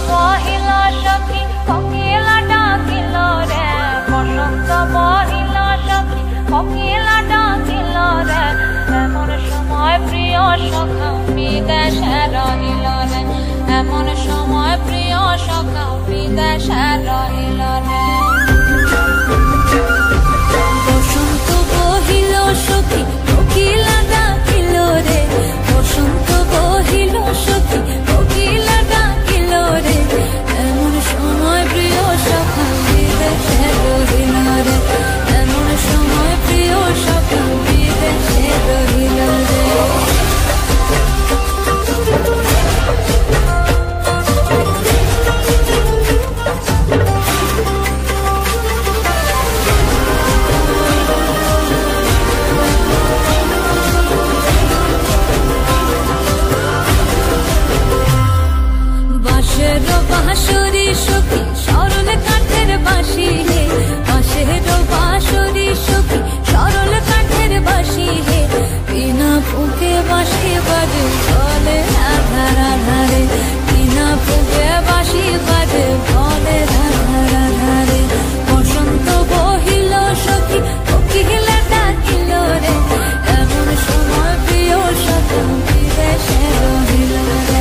বহিল সখী কোকিলা ডাকিল রে, বসন্ত বহিল সখী কোকিলা ডাকিল রে, এমন সময় প্রিয় সখা বিদেশে রহিল রে, এমন সময় প্রিয় সখা বিদেশে রহিল রে। বসন্ত বহিল সখী কোকিলা ডাকিল রে, বসন্ত বহিল সখী কোকিলা ডাকিল রে, এমন সময় প্রিয় সখা বিদেশে রহিল রে, এমন সময় প্রিয় সখা বিদেশে রহিল রে। বাঁশের বাঁশরি সখী সরল কাঠের বাঁশি হে, বাঁশের বাঁশরি সখী সরল কাঠের বাঁশি হে, বিনা ফুঁকে বাঁশি বাজে বলে আধার আধারে, বিনা ফুঁকে বাঁশি বাজে বলে আধার আধারে। বসন্ত বহিল সখী কোকিলা ডাকিল রে, এমন সময় প্রিয় সখা বিদেশে রহিল রে।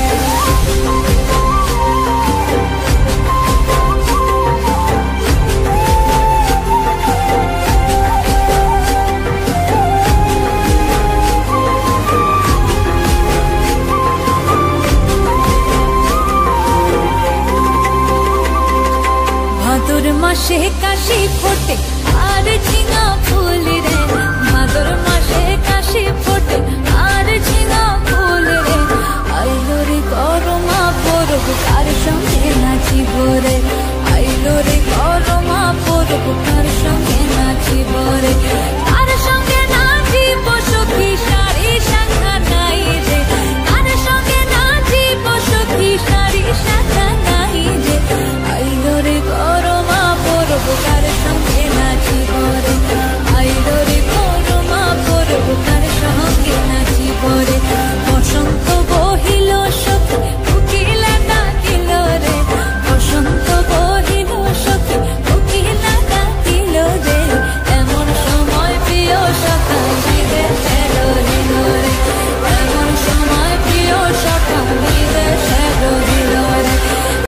ভাদর মাসে কাশি ফোটে আর ঝিঙা ফুল রে, ভাদর মাসে কাশি ফোটে আর ঝিঙা ফুল রে, আইলো রে করমা পরব কার সঙ্গে নাচিব রে, আইলো রে